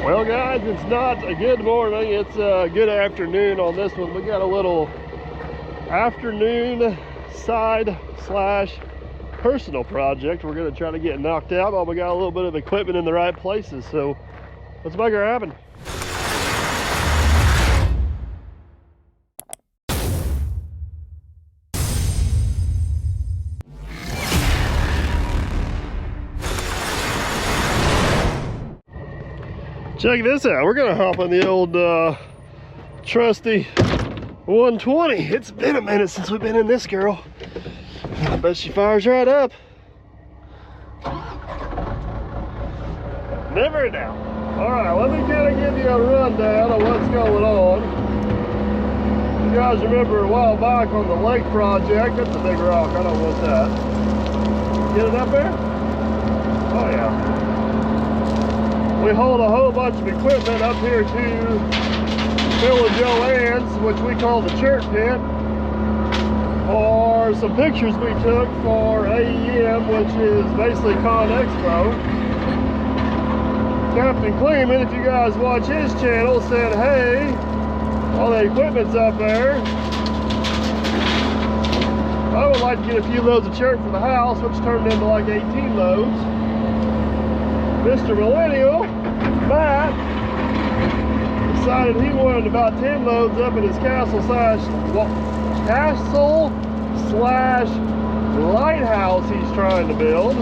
Well guys, it's not a good morning, it's a good afternoon on this one. We got a little afternoon side slash personal project we're going to try to get knocked out, but we got a little bit of equipment in the right places, so let's make her happen. Check this out. We're gonna hop on the old trusty 120. It's been a minute since we've been in this girl. I bet she fires right up. Never a doubt. All right, let me kind of give you a rundown of what's going on. You guys remember a while back on the lake project? That's a big rock. I don't want that. Get it up there? Oh yeah. We hauled a whole bunch of equipment up here to Bill and Joanne's, which we call the chirt pit, for some pictures we took for AEM, which is basically Con Expo. Captain Kleeman, if you guys watch his channel, said, hey, all the equipment's up there. I would like to get a few loads of chirt for the house, which turned into like 18 loads. Mr. Millennial, Matt, decided he wanted about 10 loads up at his castle slash lighthouse he's trying to build.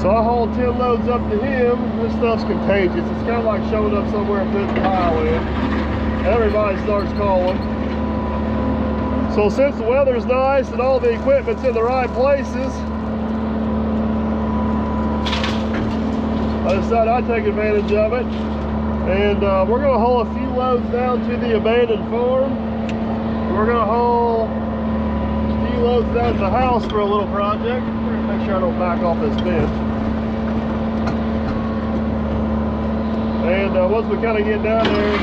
So I hauled 10 loads up to him. This stuff's contagious. It's kind of like showing up somewhere and putting the pile in. Everybody starts calling. So since the weather's nice and all the equipment's in the right places, I decided I'd take advantage of it, and we're going to haul a few loads down to the abandoned farm. We're going to haul a few loads down to the house for a little project. We're going to make sure I don't back off this bench. And once we kind of get down there,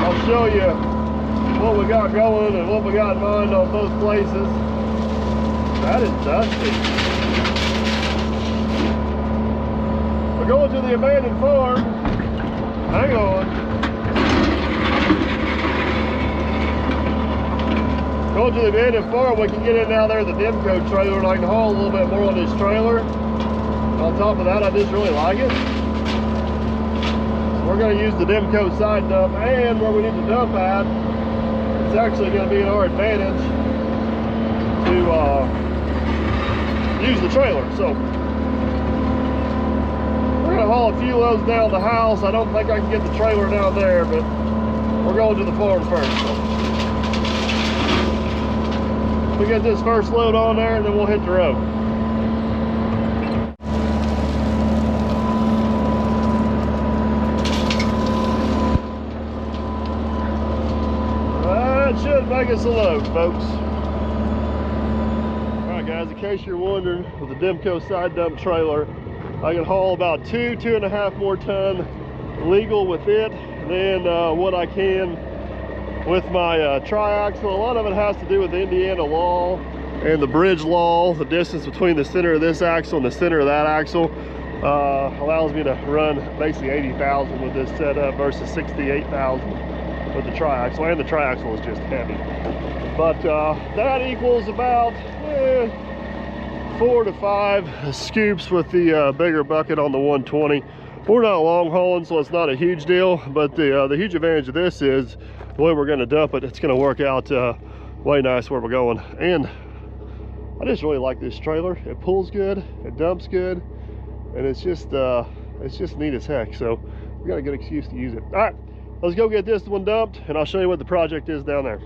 I'll show you what we got going and what we got in mind on both places. That is dusty. Going to the abandoned farm. Hang on. Going to the abandoned farm, we can get in now there the Demco trailer, and I can haul a little bit more on this trailer. On top of that, I just really like it. So we're going to use the Demco side dump, and where we need to dump at, it's actually going to be in our advantage to use the trailer. So we're going to haul a few loads down the house. I don't think I can get the trailer down there, but we're going to the farm first. So we get this first load on there, and then we'll hit the road. That should make us a load, folks. All right, guys, in case you're wondering, with the Demco side dump trailer, I can haul about 2.5 more ton legal with it than what I can with my triaxle. A lot of it has to do with the Indiana law and the bridge law. The distance between the center of this axle and the center of that axle allows me to run basically 80,000 with this setup versus 68,000 with the triaxle, and the triaxle is just heavy. But that equals about 4 to 5 scoops with the bigger bucket on the 120. We're not long hauling, so it's not a huge deal, but the huge advantage of this is the way we're going to dump it. It's going to work out way nice where we're going. And I just really like this trailer. It pulls good, it dumps good, and it's just neat as heck. So we got a good excuse to use it. All right, let's go get this one dumped, and I'll show you what the project is down there.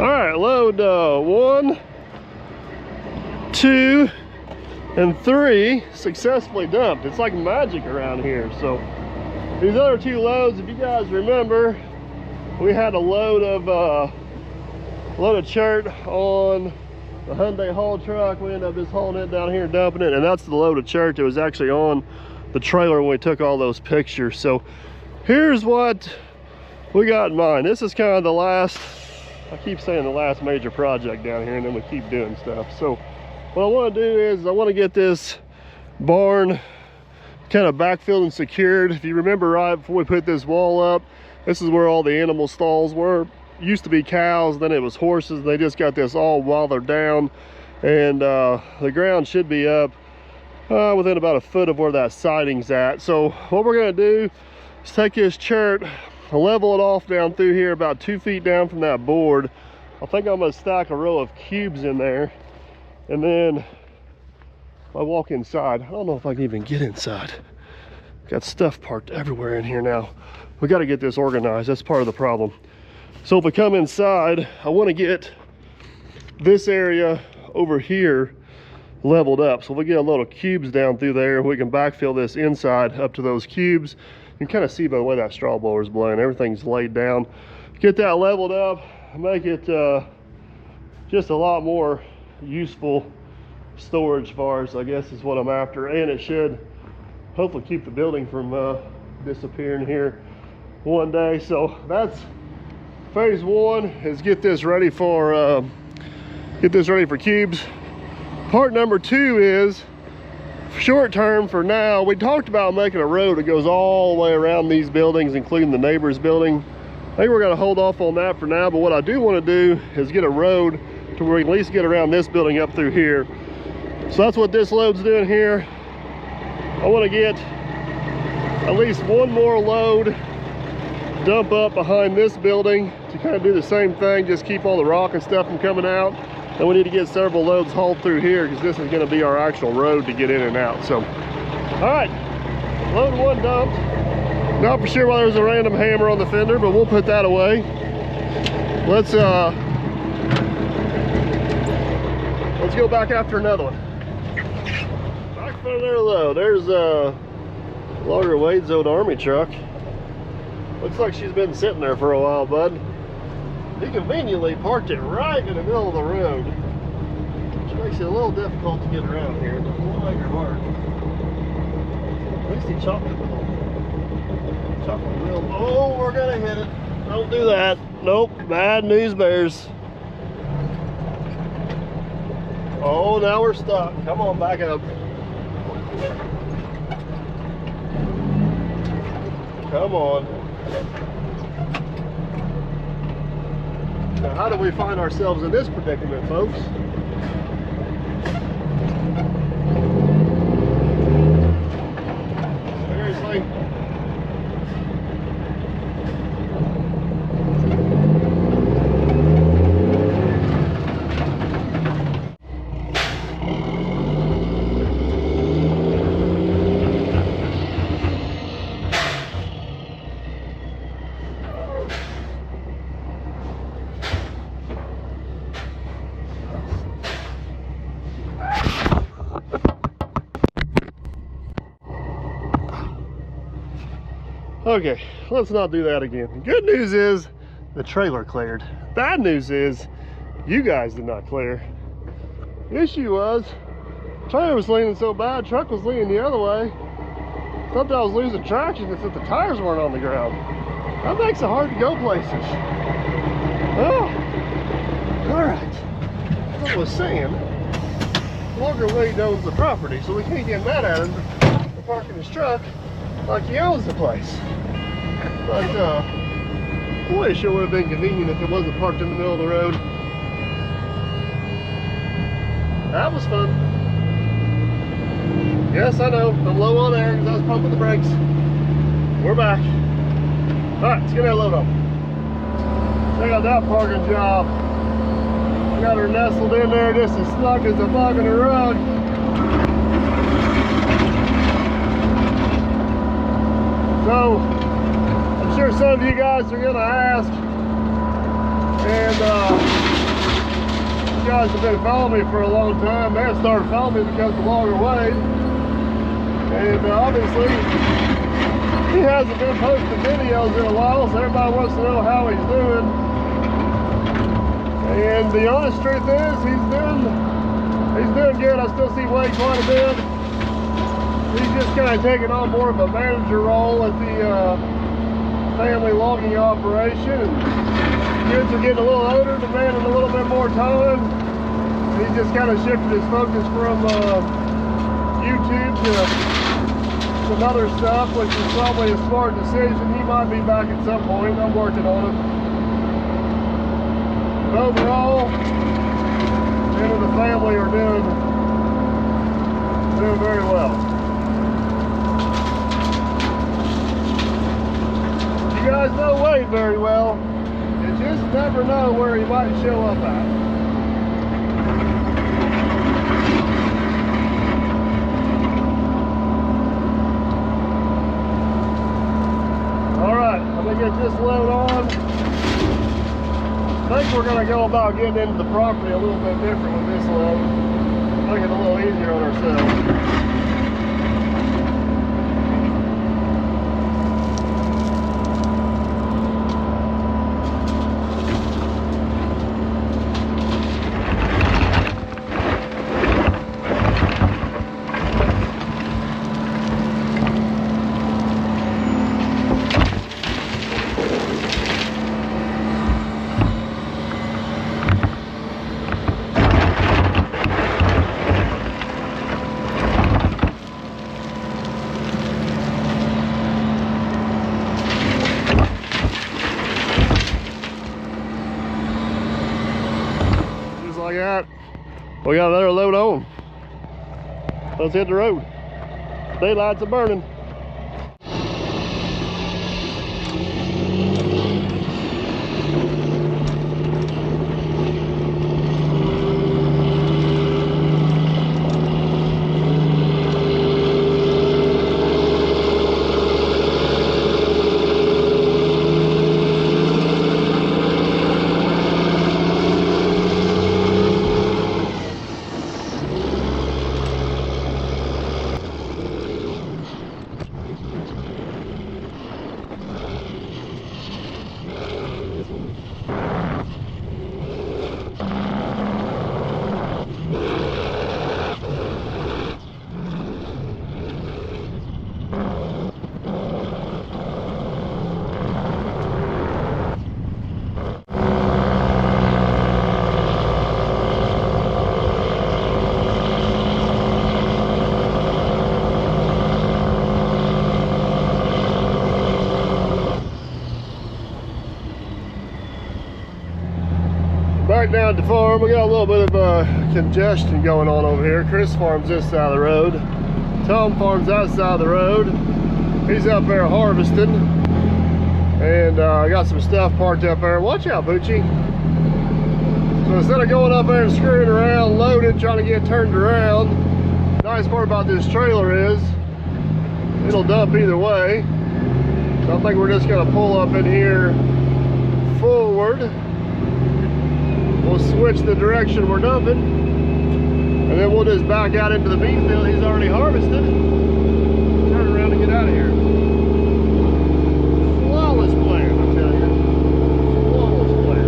All right, load 1, 2, and 3 successfully dumped. It's like magic around here. So these other 2 loads, if you guys remember, we had a load of chirt on the Hyundai haul truck. We ended up just hauling it down here and dumping it, and that's the load of chirt that was actually on the trailer when we took all those pictures. So here's what we got in mind. This is kind of the last, I keep saying the last major project down here, and then we keep doing stuff. So what I want to do is I want to get this barn kind of backfilled and secured. If you remember right before we put this wall up, this is where all the animal stalls were. Used to be cows, then it was horses. They just got this all wathered down, and the ground should be up within about a foot of where that siding's at. So what we're going to do is take this chirt, level it off down through here about 2 feet down from that board. I think I'm going to stack a row of cubes in there, and then I walk inside. I don't know if I can even get inside. Got stuff parked everywhere in here now. We got to get this organized. That's part of the problem. So if we come inside, I want to get this area over here leveled up. So if we get a load of cubes down through there, we can backfill this inside up to those cubes. You can kind of see by the way that straw blower is blowing, everything's laid down. Get that leveled up, make it just a lot more useful storage for us, I guess is what I'm after. And it should hopefully keep the building from disappearing here one day. So that's phase 1, is get this ready for cubes. Part number 2 is short term for now. We talked about making a road that goes all the way around these buildings, including the neighbor's building. I think we're going to hold off on that for now, but what I do want to do is get a road to where we can at least get around this building up through here. So that's what this load's doing here. I want to get at least one more load dump up behind this building to kind of do the same thing, just keep all the rock and stuff from coming out. And we need to get several loads hauled through here because this is going to be our actual road to get in and out. So all right, load 1 dumped. Not for sure why there's a random hammer on the fender, but we'll put that away. Let's go back after another one. Back for another load. There's Logger Wade's old army truck. Looks like she's been sitting there for a while, bud. He conveniently parked it right in the middle of the road, which makes it a little difficult to get around here, but it won't make her hard. At least he chopped it with a chocolate wheel. Oh, we're gonna hit it. Don't do that. Nope, bad news bears. Oh, now we're stuck. Come on, back up. Come on. Now, how do we find ourselves in this predicament, folks? Seriously? Okay, let's not do that again. Good news is the trailer cleared. Bad news is you guys did not clear. The issue was trailer was leaning so bad, truck was leaning the other way. Sometimes I was losing traction. It's that the tires weren't on the ground. That makes it hard to go places. Oh, all right. What I was saying, Logger Wade owns the property, so we can't get mad at him for parking his truck like he owns the place. But boy, it sure would have been convenient if it wasn't parked in the middle of the road. That was fun. Yes, I know, I'm low on air because I was pumping the brakes. We're back. All right, let's get that load on. Check out that parking job. I got her nestled in there just as snug as a bug in a rug. So, I'm sure some of you guys are gonna ask, and guys have been following me for a long time, they have started following me because of the longer way. And obviously, he hasn't been posting videos in a while, so everybody wants to know how he's doing. And the honest truth is, he's doing good. I still see Wade quite a bit. He's just kind of taking on more of a manager role at the family logging operation. And kids are getting a little older, demanding a little bit more time. He's just kind of shifted his focus from YouTube to some other stuff, which is probably a smart decision. He might be back at some point. I'm working on it. But overall, him and the family are doing very well. You guys know Wade very well. You just never know where he might show up at. Get this load on. I think we're going to go about getting into the property a little bit different with this load. Make it a little easier on ourselves. Like that, we got another load on. Let's hit the road. Daylights are burning. Back down at the farm, we got a little bit of congestion going on over here. Chris farms this side of the road. Tom farms that side of the road. He's up there harvesting. And I got some stuff parked up there. Watch out, Poochie. So instead of going up there and screwing around, loaded, trying to get turned around, the nice part about this trailer is it'll dump either way. So I think we're just gonna pull up in here forward. We'll switch the direction we're dumping, and then we'll just back out into the bean field he's already harvested. Turn around and get out of here. Flawless plan, I tell you. Flawless plan.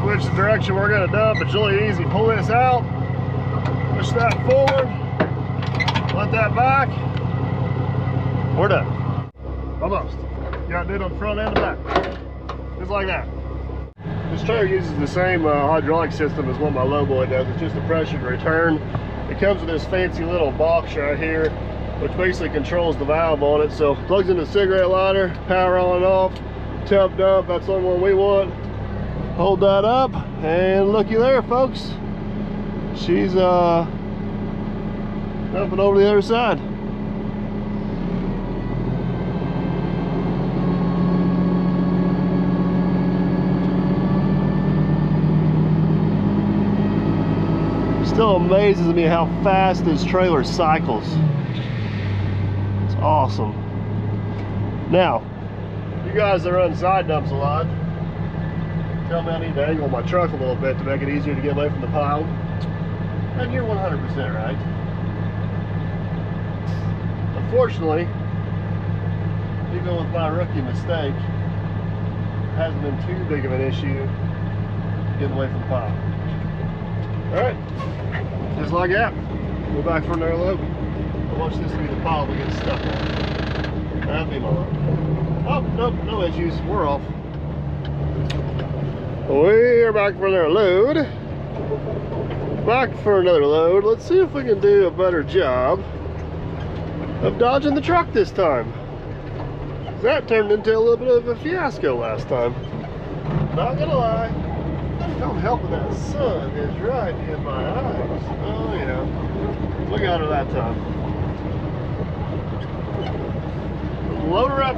Switch the direction we're going to dump. It's really easy. Pull this out. Push that forward, let that back, we're done. Almost. Got it on the front and the back. Just like that. This trailer uses the same hydraulic system as what my lowboy does. It's just a pressure to return. It comes with this fancy little box right here, which basically controls the valve on it. So plugs into the cigarette lighter, power on and off, tub dump, that's the only one we want. Hold that up, and looky there, folks. She's dumping over the other side. Still amazes me how fast this trailer cycles. It's awesome. Now, you guys that run side dumps a lot, tell me I need to angle my truck a little bit to make it easier to get away from the pile. And you're 100% right. Unfortunately, even with my rookie mistake, it hasn't been too big of an issue getting away from the pile. Alright, just like that, go back for another load. I'll watch this be the pile we get stuck on. That'll be my load. Oh, nope, no issues, we're off. We're back for another load. Back for another load. Let's see if we can do a better job of dodging the truck this time. That turned into a little bit of a fiasco last time. Not gonna lie. I'm helping that sun is right in my eyes. Oh yeah. Look at her that time. Load her up.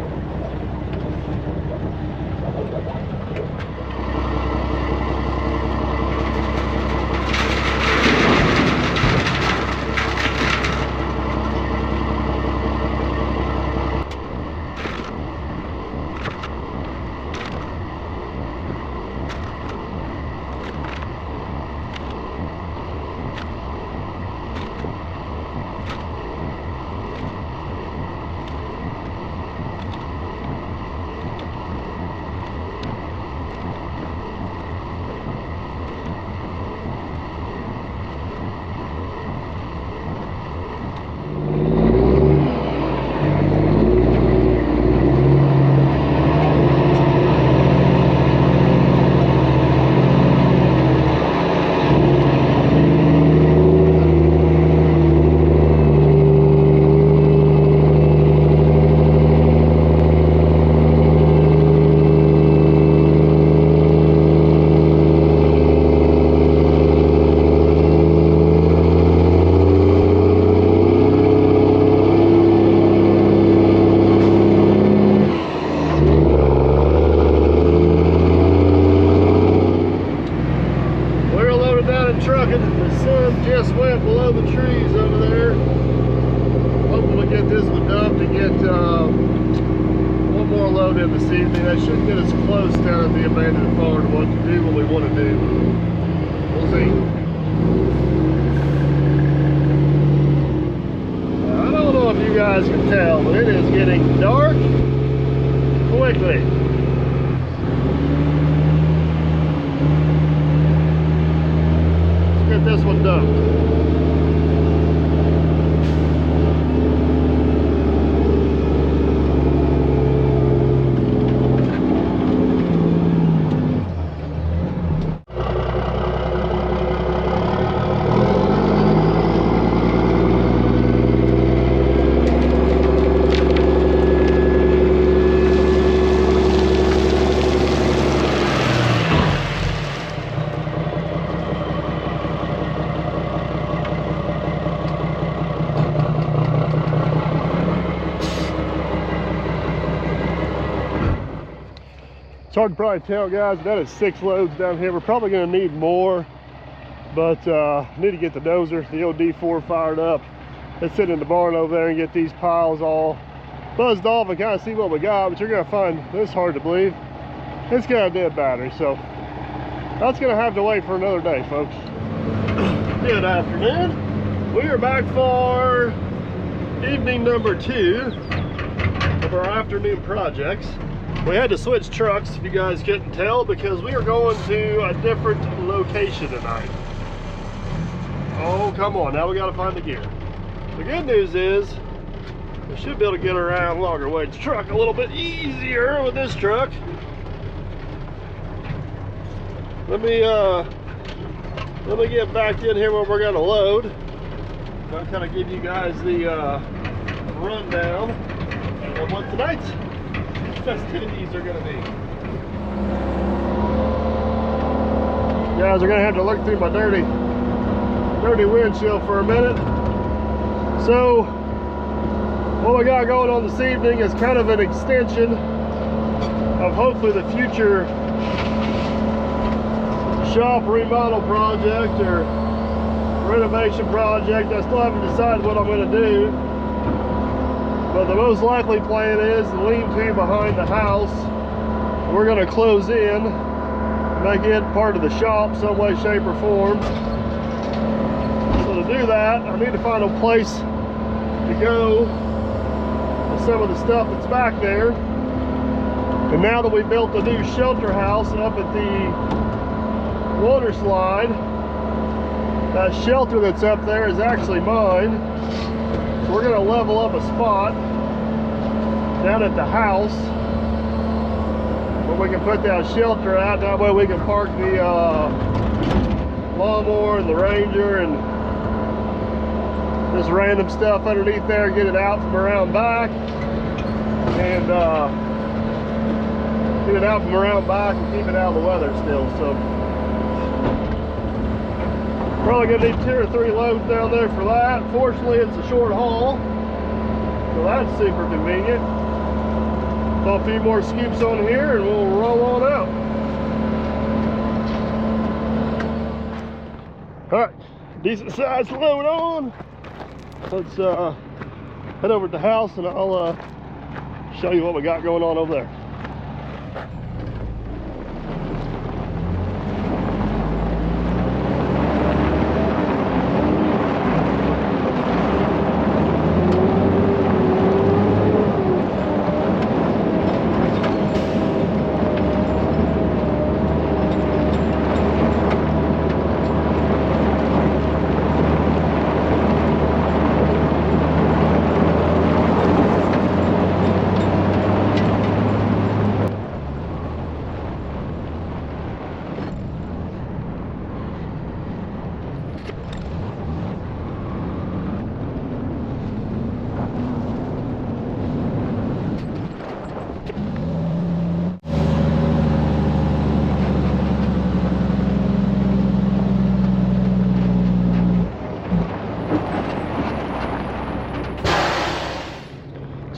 That should get us close down at the abandoned farm to what to do, what we want to do. We'll see. I don't know if you guys can tell, but it is getting dark quickly. Let's get this one done. It's hard to probably tell, guys, that is 6 loads down here. We're probably going to need more, but need to get the dozer, the old D4 fired up. Let's sit in the barn over there and get these piles all buzzed off and kind of see what we got. But you're going to find this hard to believe. It's got a dead battery, so that's going to have to wait for another day, folks. Good afternoon. We are back for evening number 2 of our afternoon projects. We had to switch trucks, if you guys couldn't tell, because we are going to a different location tonight. Oh, come on, now we got to find the gear. The good news is we should be able to get around longer wage truck a little bit easier with this truck. Let me get back in here where we're going to load. I'll kind of give you guys the rundown of what tonight's festivities are going to be. You guys are going to have to look through my dirty windshield for a minute. So what we got going on this evening is kind of an extension of hopefully the future shop remodel project or renovation project. I still haven't decided what I'm going to do. But the most likely plan is the lean-to behind the house. We're going to close in, make it part of the shop some way, shape, or form. So to do that, I need to find a place to go with some of the stuff that's back there. And now that we built a new shelter house up at the water slide, that shelter that's up there is actually mine. So we're going to level up a spot down at the house where we can put that shelter out. That way we can park the lawnmower and the Ranger and just random stuff underneath there, get it out from around back, and get it out from around back and keep it out of the weather still. So probably gonna need 2 or 3 loads down there for that. Fortunately, it's a short haul, so that's super convenient. So a few more scoops on here and we'll roll on out. All right, decent sized load on. Let's head over to the house and I'll show you what we got going on over there.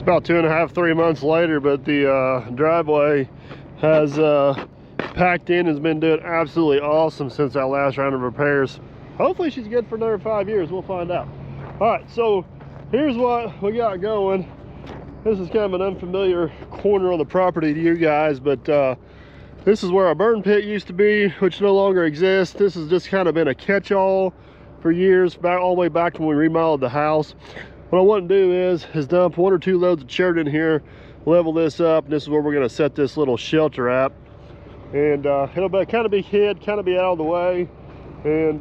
About 2.5, 3 months later, but the driveway has packed in, has been doing absolutely awesome since that last round of repairs. Hopefully she's good for another 5 years. We'll find out. All right, so here's what we got going. This is kind of an unfamiliar corner on the property to you guys, but this is where our burn pit used to be, which no longer exists. This has just kind of been a catch-all for years, back all the way back when we remodeled the house. What I want to do is dump 1 or 2 loads of chirt in here, level this up, and this is where we're going to set this little shelter at. And it'll be, kind of be hid, kind of be out of the way, and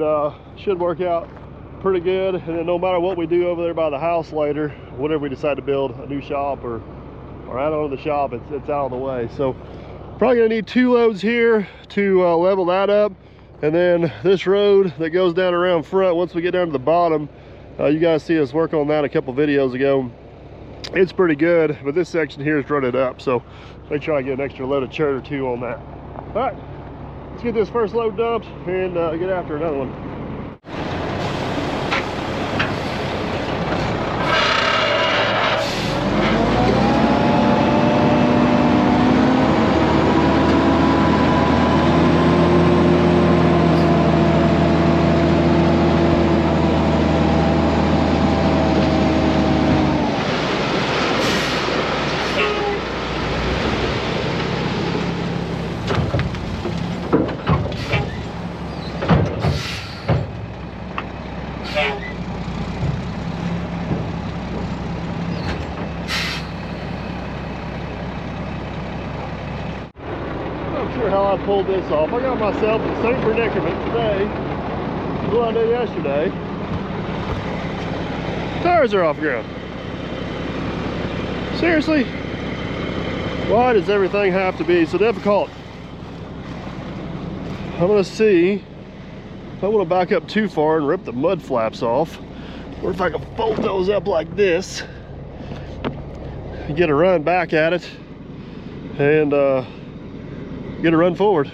should work out pretty good. And then no matter what we do over there by the house later, whenever we decide to build a new shop or add on to the shop, it's out of the way. So probably going to need 2 loads here to level that up. And then this road that goes down around front, once we get down to the bottom, you guys see us work on that a couple videos ago. It's pretty good, but this section here is running up, so they try to get an extra load of chirt or 2 on that. All right, let's get this first load dumped and get after another one. How I pulled this off. I got myself in the same predicament today as what I did yesterday. Tires are off the ground. Seriously? Why does everything have to be so difficult? I'm gonna see if I want to back up too far and rip the mud flaps off, or if I can fold those up like this and get a run back at it and get a run forward.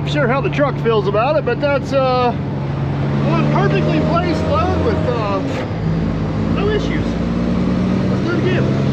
not sure how the truck feels about it, but that's one perfectly placed load with no issues. Let's do it again.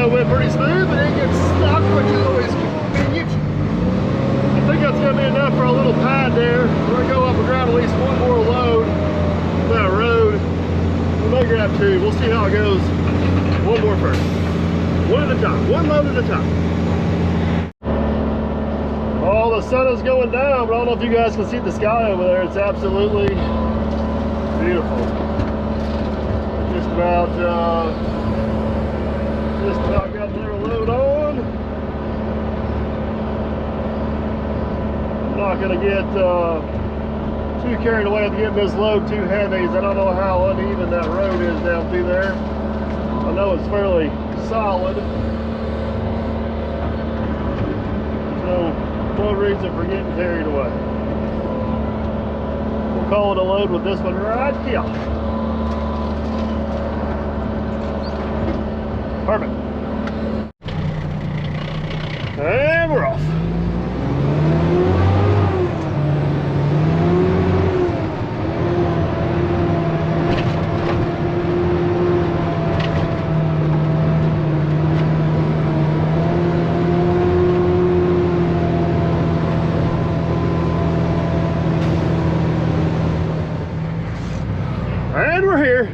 Went pretty smooth, but it gets stuck, which is always convenient. I think that's going to be enough for a little pad there. We're going to go up and grab at least one more load on that road. We may grab two. We'll see how it goes. One more first. One at a time. One load at a time. Oh, the sun is going down, but I don't know if you guys can see the sky over there. It's absolutely beautiful. Just about got their load on. I'm not going to get too carried away with getting this load too heavy, as I don't know how uneven that road is down through there. I know it's fairly solid, so no reason for getting carried away. We'll call it a load with this one right here. Perfect. And we're off. And we're here.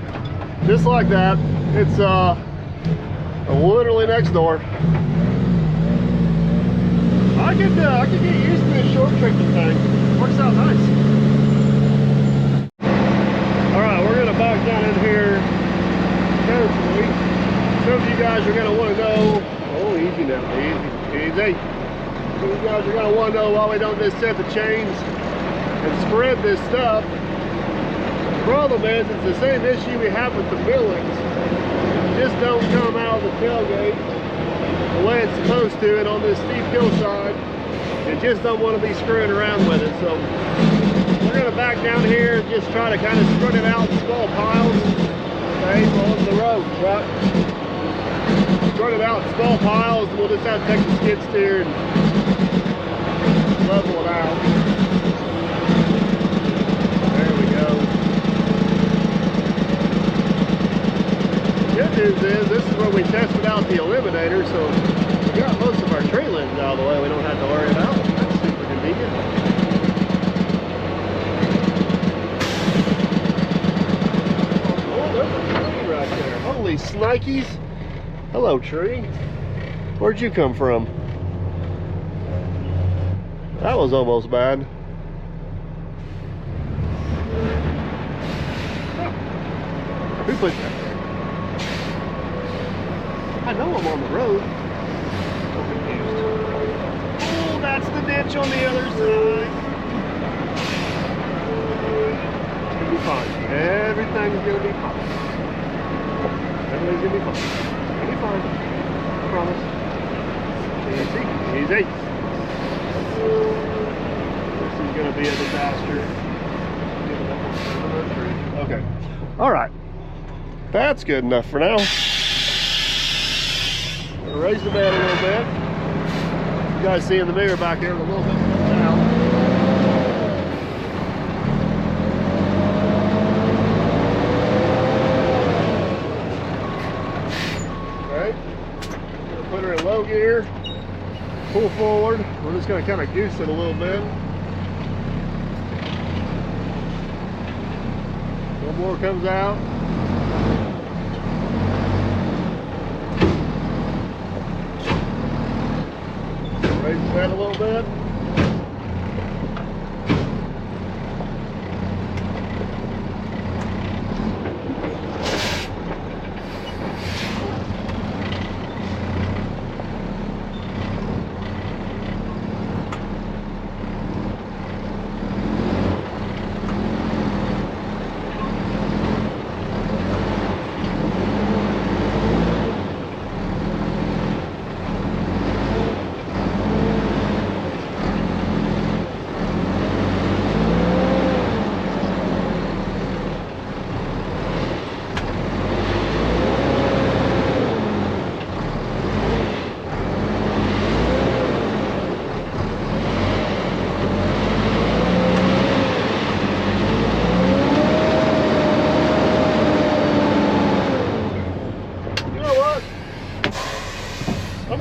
Just like that. It's literally next door. I could get used to this short tractor thing. Works out nice. Alright, we're gonna back down in here carefully. Some of you guys are gonna want to know, oh, easy now, easy. Some of you guys are gonna want to know why we don't just set the chains and spread this stuff. The problem is, it's the same issue we have with the millings. Just don't come out of the tailgate the way it's supposed to, and on this steep hillside, you just don't want to be screwing around with it. So we're going to back down here and just try to kind of spread it out in small piles, okay, on the road, right? Spread it out in small piles, and we'll just have to take the skid steer and level it out. There we go. Good news is, this is where we tested out the eliminator, so we got most of our tree limbs out of the way. We don't have to worry about it. That's super convenient. Oh, there's a tree right there. Holy snikes. Hello, tree. Where'd you come from? That was almost bad. Who put that? I know I'm on the road. I'm confused. Oh, that's the ditch on the other side. It's gonna be fine. Everything's gonna be fine. Everything's gonna be fine. It's gonna be fine. I promise. Easy. Easy. This is gonna be a disaster. Okay. Alright. That's good enough for now. Raise the bed a little bit. You guys see in the mirror back there a little bit down. pull forward. We're just going to kind of goose it a little bit. One more comes out. Raise the bed a little bit.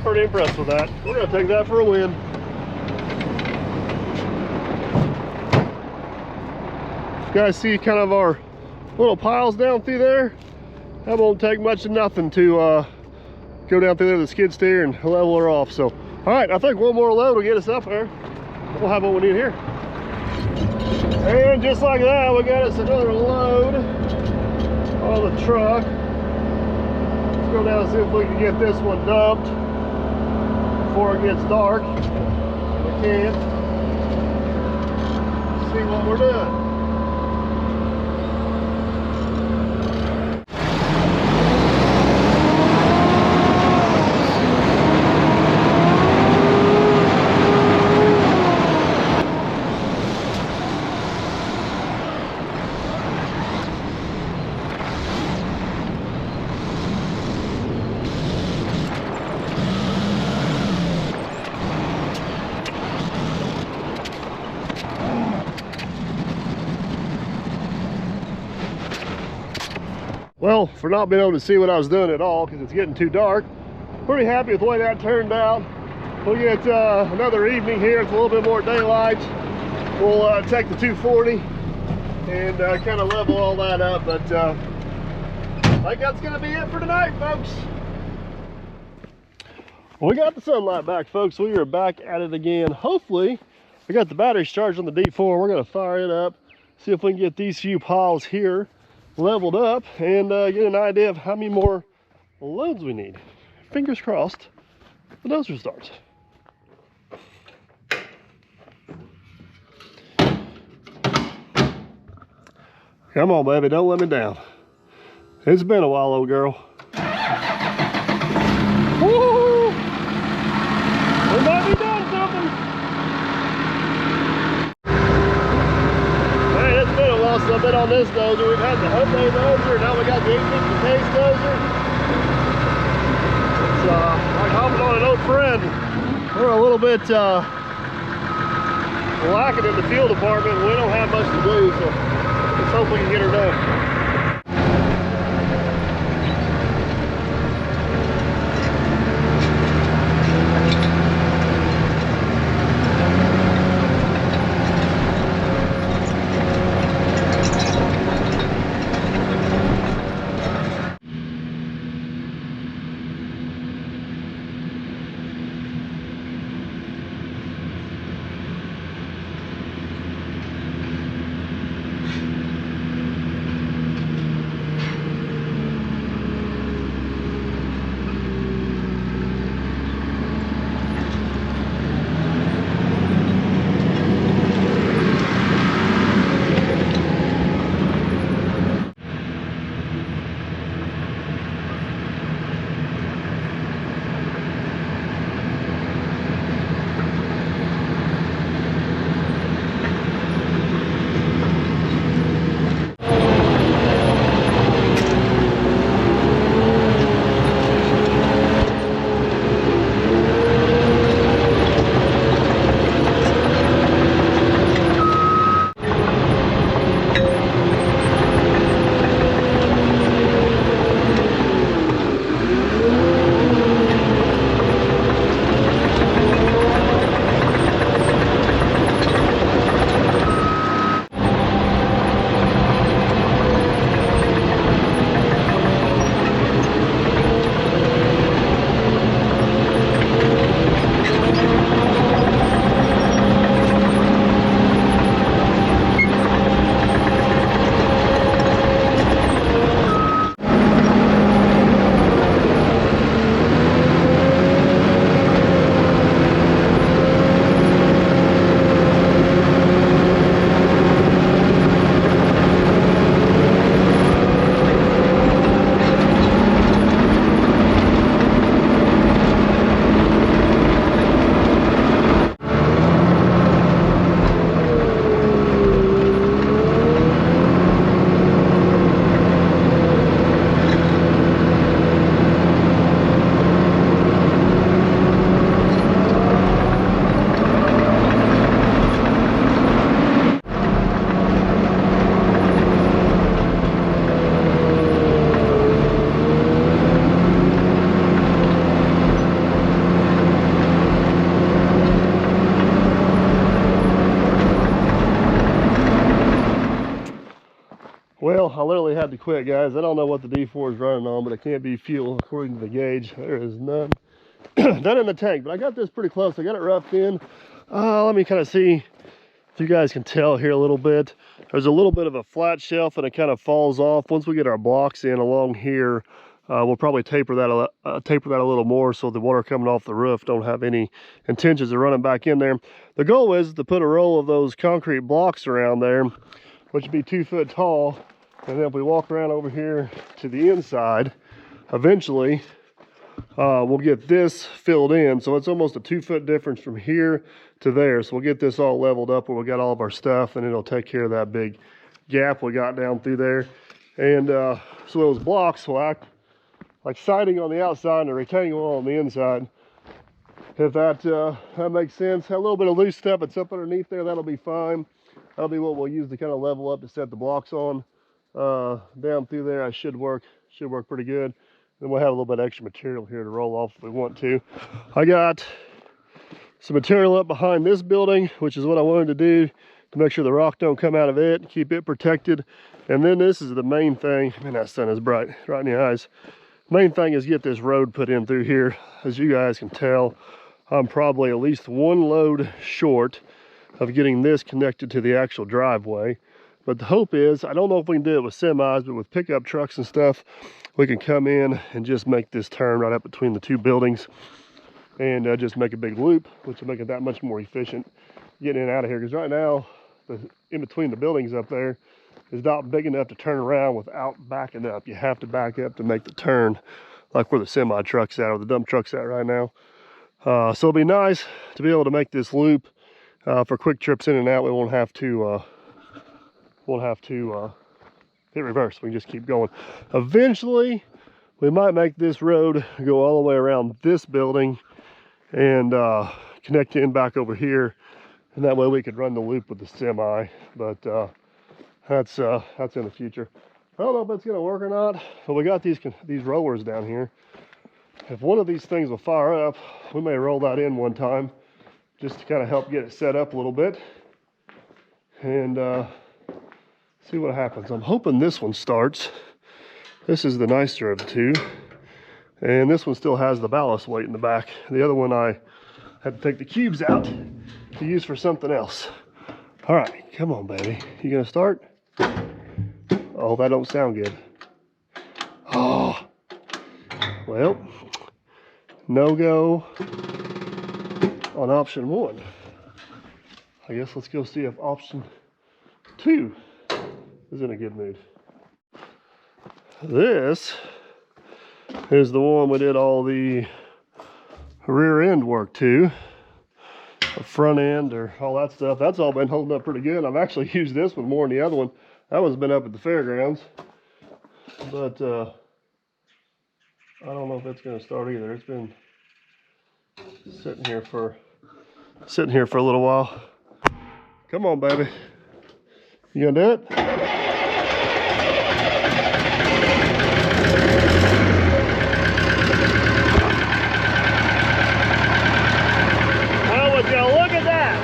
Pretty impressed with that. We're going to take that for a win. You guys see kind of our little piles down through there? That won't take much of nothing to go down through there with the skid steer and level her off. So, all right, I think one more load will get us up there. We'll have what we need here. And just like that, we got us another load on the truck. Let's go down and see if we can get this one dumped before it gets dark. We can see what we're doing. Well, for not being able to see what I was doing at all because it's getting too dark, pretty happy with the way that turned out. We'll get another evening here. It's a little bit more daylight. We'll take the 240 and kind of level all that up. But I think that's going to be it for tonight, folks. Well, we got the sunlight back, folks. We are back at it again. Hopefully, we got the batteries charged on the D4. We're going to fire it up, see if we can get these few piles here leveled up and get an idea of how many more loads we need. Fingers crossed the dozer starts. Come on, baby, don't let me down. It's been a while, old girl. Woo! We might be doing something. Since I've been on this dozer. We've had the Hyundai dozer, now we got the 850 case dozer. It's like hopping on an old friend. We're a little bit lacking in the fuel department. We don't have much to do, so let's hope we can get her done. well, I literally had to quit, guys. I don't know what the D4 is running on, but it can't be fuel according to the gauge. There is none. None in the tank, but I got this pretty close. I got it roughed in. Let me kind of see if you guys can tell here a little bit. There's a little bit of a flat shelf and it kind of falls off. Once we get our blocks in along here, we'll probably taper that a little more so the water coming off the roof don't have any intentions of running back in there. The goal is to put a row of those concrete blocks around there, which would be 2 foot tall. And then if we walk around over here to the inside, eventually we'll get this filled in. So it's almost a 2 foot difference from here to there. So we'll get this all leveled up where we got all of our stuff, and it'll take care of that big gap we got down through there. And so those blocks will act like siding on the outside and a retaining wall on the inside. If that makes sense. Have a little bit of loose stuff that's up underneath there, that'll be fine. That'll be what we'll use to kind of level up to set the blocks on. Down through there, I should work pretty good. Then we'll have a little bit of extra material here to roll off if we want to. I got some material up behind this building, which is what I wanted to do to make sure the rock don't come out of it, keep it protected. And then this is the main thing. Man, that sun is bright, right in the eyes. Main thing is get this road put in through here. As you guys can tell, I'm probably at least one load short of getting this connected to the actual driveway. But the hope is, I don't know if we can do it with semis, but with pickup trucks and stuff, we can come in and just make this turn right up between the two buildings and just make a big loop, which will make it that much more efficient getting in and out of here. Because right now, in between the buildings up there is not big enough to turn around without backing up. You have to back up to make the turn, like where the semi truck's at or the dump truck's at right now. So it'll be nice to be able to make this loop for quick trips in and out. We won't have to hit reverse. We can just keep going. Eventually, we might make this road go all the way around this building and connect in back over here, and that way we could run the loop with the semi. But that's in the future. I don't know if that's gonna work or not, but we got these rollers down here. If one of these things will fire up, we may roll that in one time just to kind of help get it set up a little bit and see what happens. I'm hoping this one starts. This is the nicer of the two, and this one still has the ballast weight in the back. The other one I had to take the cubes out to use for something else. All right, come on, baby. You gonna start? Oh, that don't sound good. Oh, well, no go on option 1. I guess let's go see if option 2 is in a good mood. This is the one we did all the rear end work to. The front end or all that stuff. That's all been holding up pretty good. I've actually used this one more than the other one. That one's been up at the fairgrounds. But I don't know if it's going to start either. It's been sitting here for a little while. Come on, baby. You gonna do it? Well, would you look at that?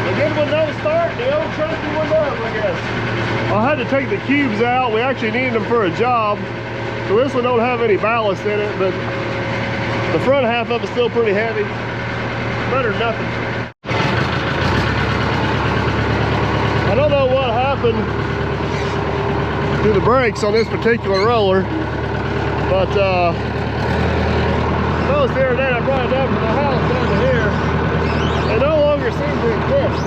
The good one don't start, the old trusty one does, I guess. I had to take the cubes out. We actually needed them for a job. So this one don't have any ballast in it, but the front half of it's still pretty heavy. Better than nothing. I don't know what happened to the brakes on this particular roller, but noticed the other day I brought it down from the house down to here. They no longer seem to exist.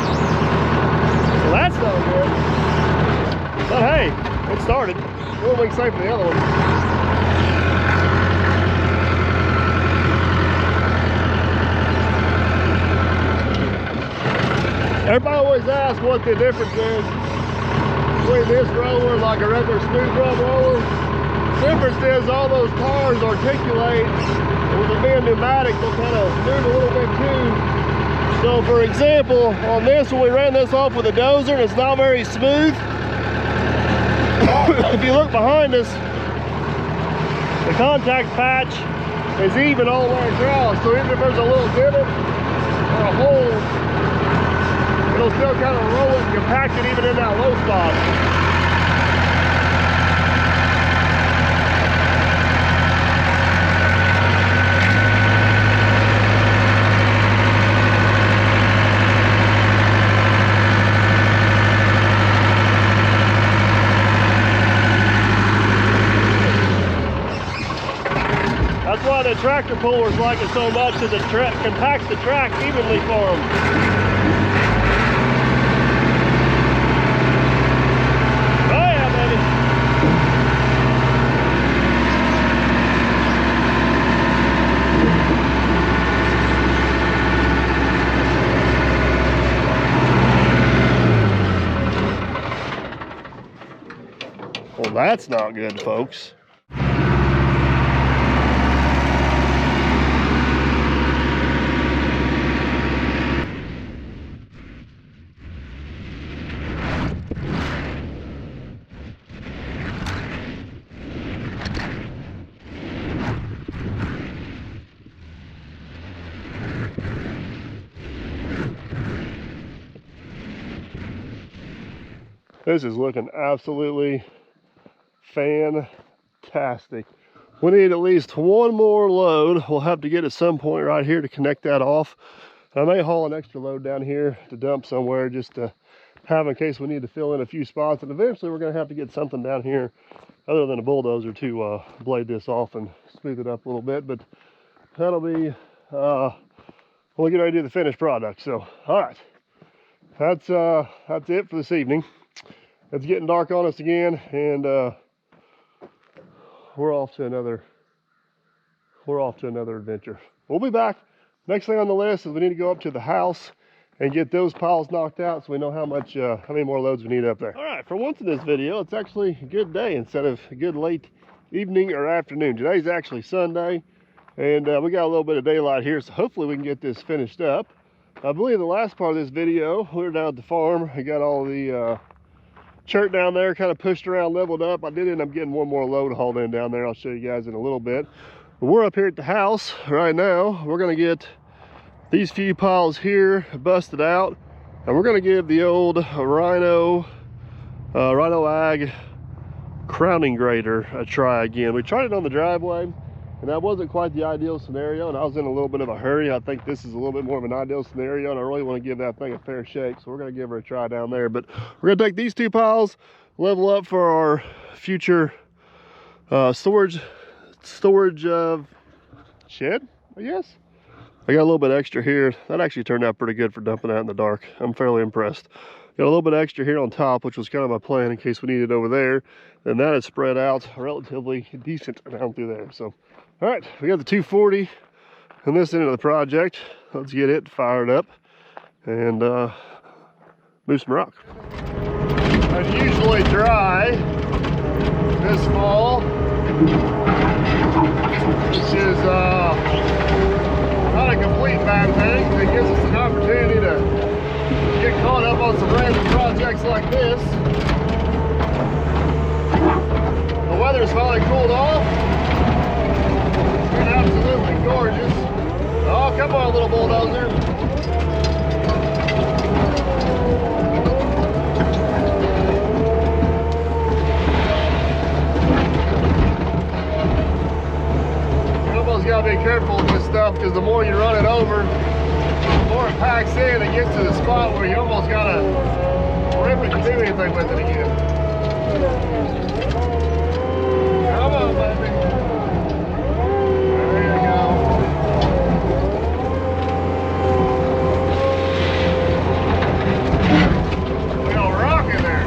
So that's no good. But hey, it started. One week safer than the other one. Everybody always asks what the difference is between this roller and like a regular smooth run roller. The difference is all those tires articulate, and with it being pneumatic, they'll kind of move a little bit too. So for example, on this, when we ran this off with a dozer, and it's not very smooth. If you look behind us, the contact patch is even all the way across. So even if there's a little divot or a hole, it'll still kind of roll it and compact it even in that low spot. tractor pullers like it so much that it compacts the track evenly for them. Well, that's not good, folks. This is looking absolutely fantastic. We need at least one more load. We'll have to get at some point right here to connect that off. I may haul an extra load down here to dump somewhere just to have in case we need to fill in a few spots. And eventually we're going to have to get something down here other than a bulldozer to blade this off and smooth it up a little bit. But that'll be, we'll get ready to do the finished product. So, all right, that's it for this evening. It's getting dark on us again, and we're off to another adventure. We'll be back. Next thing on the list is we need to go up to the house and get those piles knocked out so we know how many more loads we need up there. All right, for once in this video, it's actually a good day instead of a good late evening or afternoon. Today's actually Sunday, and we got a little bit of daylight here, so hopefully we can get this finished up. I believe the last part of this video, we were down at the farm. I got all the chirt down there, kind of pushed around, leveled up. I did end up getting one more load hauled in down there. I'll show you guys in a little bit. But we're up here at the house right now. We're gonna get these few piles here busted out, and we're gonna give the old Rhino Ag crowning grader a try again. We tried it on the driveway, and that wasn't quite the ideal scenario, and I was in a little bit of a hurry. I think this is a little bit more of an ideal scenario, and I really want to give that thing a fair shake, so we're going to give her a try down there. But we're going to take these two piles, level up for our future storage shed, I guess. I got a little bit extra here. That actually turned out pretty good for dumping out in the dark. I'm fairly impressed. Got a little bit extra here on top, which was kind of my plan in case we need it over there. And that is spread out relatively decent down through there. So, all right, we got the 240 on this end of the project. Let's get it fired up and move some rock. Unusually dry this fall. This is not a complete bad thing. It gives us an opportunity to get caught up on some random projects like this. The weather's finally cooled off. It's been absolutely gorgeous. Oh, come on, little bulldozer. You almost gotta be careful with this stuff because the more you run it over, the more it packs in, it gets to the spot where you almost gotta rip it to do anything with it again. Come on, baby. There you go. We got a rock in there.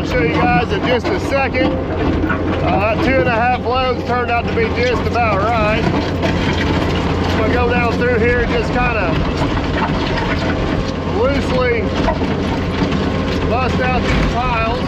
I'll show you guys in just a second. 2.5 loads turned out to be just about right. I'm gonna go down through here and just kind of loosely bust out these piles.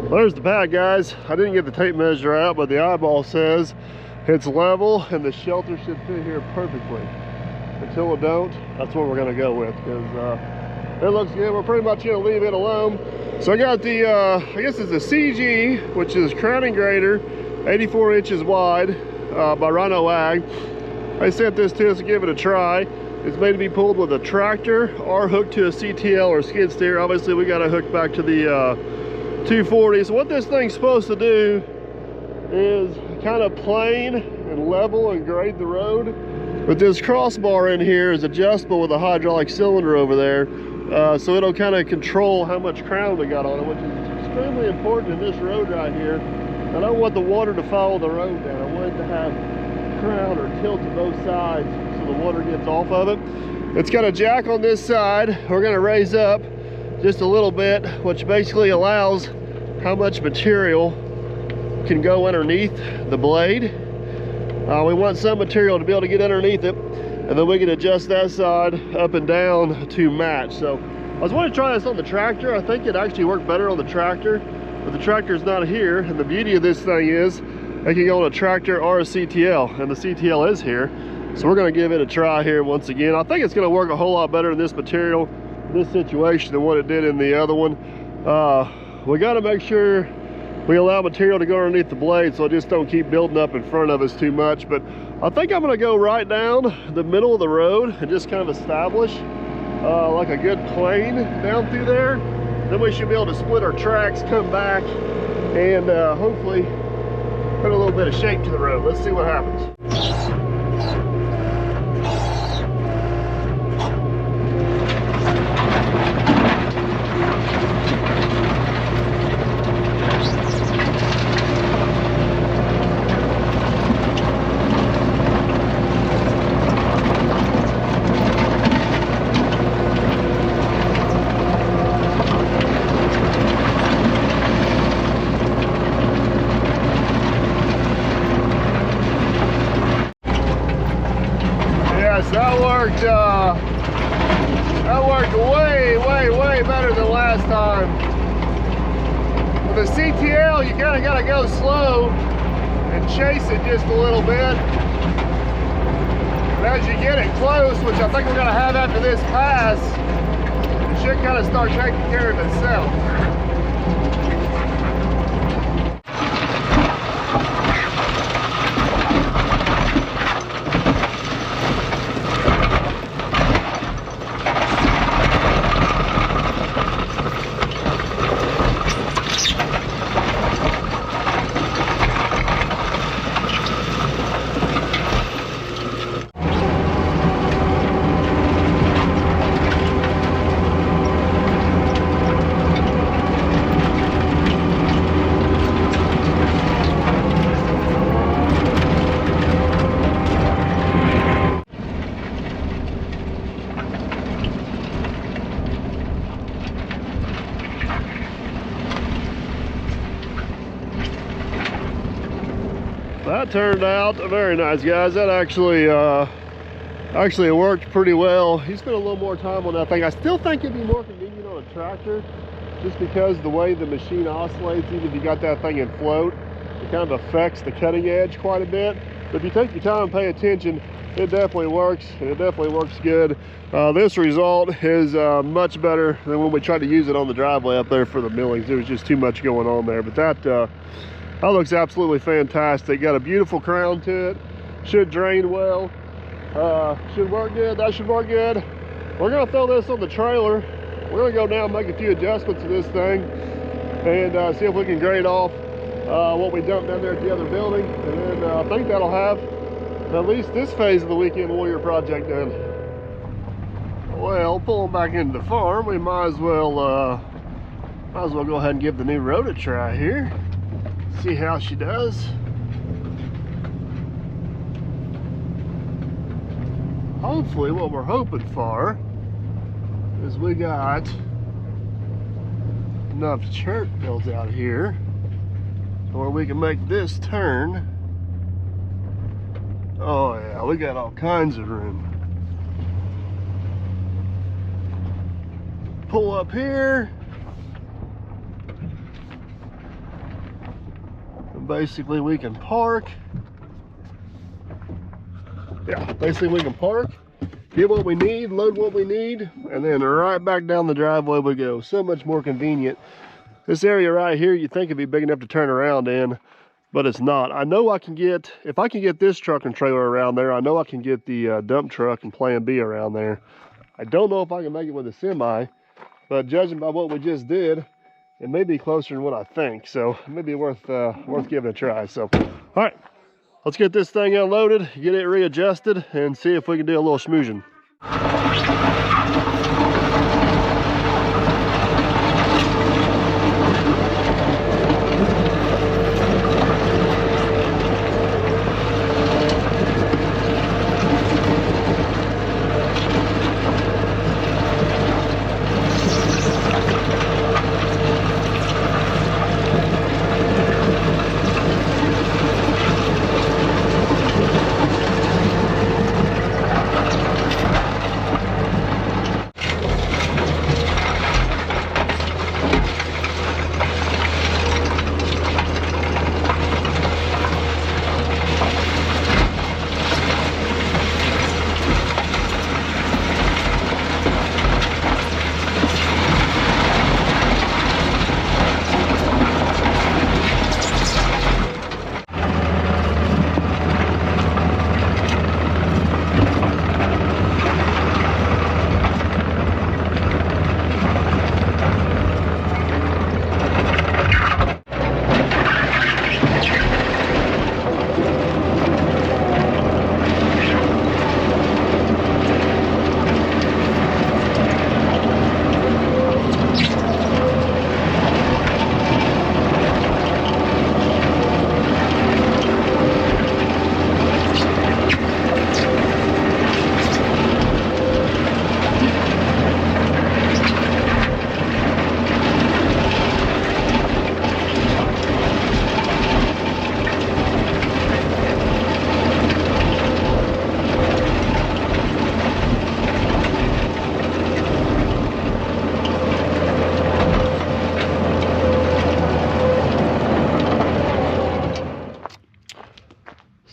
There's the pad, guys. I didn't get the tape measure out, but the eyeball says it's level and the shelter should fit here perfectly. Until it don't, that's what we're gonna go with, because it looks good. We're pretty much gonna leave it alone. So I got the, I guess it's a CG, which is crowning grader, 84 inches wide by Rhino Ag. They sent this to us to give it a try. It's made to be pulled with a tractor or hooked to a CTL or skid steer. Obviously, we got to hook back to the 240. So what this thing's supposed to do is kind of plane and level and grade the road. But this crossbar in here is adjustable with a hydraulic cylinder over there. So it'll kind of control how much crown we got on it, which is extremely important in this road right here. I don't want the water to follow the road down. I want it to have crown or tilt to both sides so the water gets off of it. It's got a jack on this side. We're going to raise up just a little bit, which basically allows how much material can go underneath the blade. We want some material to be able to get underneath it, and then we can adjust that side up and down to match. So I was wanting to try this on the tractor. I think it actually worked better on the tractor, but the tractor's not here, and the beauty of this thing is it can go on a tractor or a CTL, and the CTL is here. So we're going to give it a try here once again. I think it's going to work a whole lot better in this material, this situation, than what it did in the other one. We got to make sure we allow material to go underneath the blade so it just don't keep building up in front of us too much. But I think I'm going to go right down the middle of the road and just kind of establish like a good plane down through there. Then we should be able to split our tracks, come back, and hopefully put a little bit of shape to the road. Let's see what happens. That worked way better than last time. With the CTL, you kind of got to go slow and chase it just a little bit. And as you get it close, which I think we're going to have after this pass, it should kind of start taking care of itself. That turned out very nice, guys. That actually worked pretty well. He spent a little more time on that thing. I still think it'd be more convenient on a tractor, just because the way the machine oscillates, even if you got that thing in float, it kind of affects the cutting edge quite a bit. But if you take your time and pay attention, it definitely works, and it definitely works good. This result is much better than when we tried to use it on the driveway up there for the millings. There was just too much going on there. But that looks absolutely fantastic. Got a beautiful crown to it. Should drain well. Should work good. That should work good. We're gonna throw this on the trailer we're gonna go down and make a few adjustments to this thing and see if we can grade off what we dumped down there at the other building. And then I think that'll have at least this phase of the Weekend Warrior project done. Well, pulling back into the farm, we might as well go ahead and give the new road a try here. See how she does. Hopefully what we're hoping for is we got enough chirt built out here where we can make this turn. Oh yeah, we got all kinds of room. Pull up here. And basically we can park. Yeah, basically we can park, get what we need, load what we need, and then right back down the driveway we go. So much more convenient. This area right here, you think it'd be big enough to turn around in, but it's not. I know I can get, if I can get this truck and trailer around there, I know I can get the dump truck and Plan B around there. I don't know if I can make it with a semi, but judging by what we just did, it may be closer than what I think. So it may be worth giving a try. So, all right. Let's get this thing unloaded, get it readjusted, and see if we can do a little schmoozing.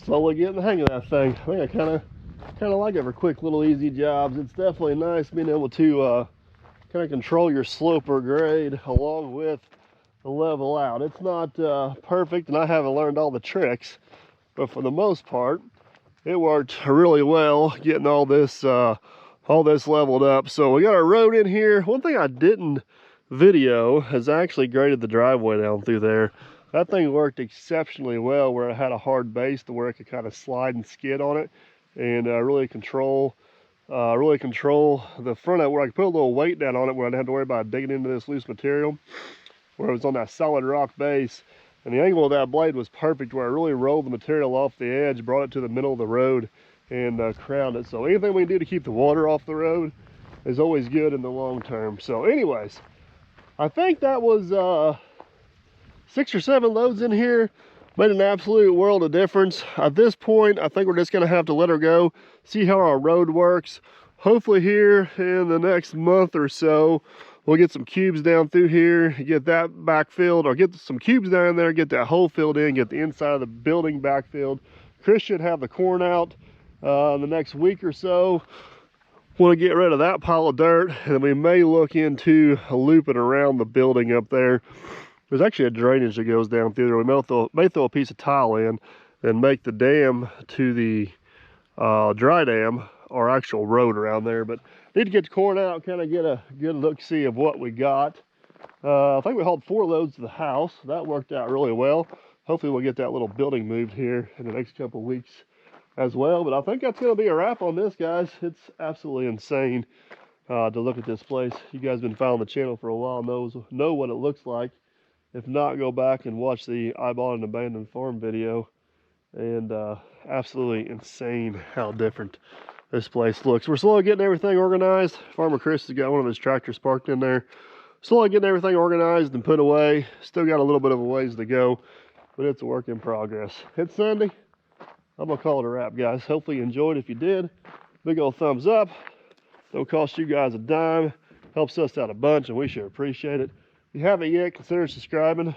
Slowly getting the hang of that thing. I think I kind of like it for quick little easy jobs. It's definitely nice being able to kind of control your slope or grade along with the level out. It's not perfect, and I haven't learned all the tricks, but for the most part it worked really well getting all this leveled up. So we got our road in here. One thing I didn't video is I actually graded the driveway down through there. That thing worked exceptionally well where it had a hard base to where it could kind of slide and skid on it and really control the front end, where I could put a little weight down on it where I didn't have to worry about digging into this loose material, where it was on that solid rock base. And the angle of that blade was perfect where I really rolled the material off the edge, brought it to the middle of the road, and crowned it. So anything we can do to keep the water off the road is always good in the long term. So anyways, I think that was 6 or 7 loads in here. Made an absolute world of difference. At this point, I think we're just gonna have to let her go, see how our road works. Hopefully here in the next month or so, we'll get some cubes down through here, get that backfilled, or get some cubes down there, get that hole filled in, get the inside of the building backfilled. Chris should have the corn out in the next week or so. Want to get rid of that pile of dirt, and we may look into looping around the building up there. There's actually a drainage that goes down through there. We may throw a piece of tile in and make the dam to the dry dam our actual road around there. But Need to get the corn out, kind of get a good look-see of what we got. I think we hauled 4 loads to the house. That worked out really well. Hopefully we'll get that little building moved here in the next couple of weeks as well. But I think that's going to be a wrap on this, guys. It's absolutely insane to look at this place. You guys have been following the channel for a while, know what it looks like. If not, go back and watch the Eyeball and Abandoned Farm video. And absolutely insane how different this place looks. We're slowly getting everything organized. Farmer Chris has got one of his tractors parked in there. Slowly getting everything organized and put away. Still got a little bit of a ways to go, but it's a work in progress. It's Sunday. I'm gonna call it a wrap, guys. Hopefully you enjoyed. If you did, big old thumbs up. Don't cost you guys a dime. Helps us out a bunch, and we sure appreciate it. If you haven't yet, consider subscribing.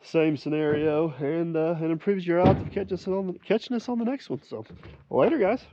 Same scenario, and it improves your odds of catching us on the next one. So, later, guys.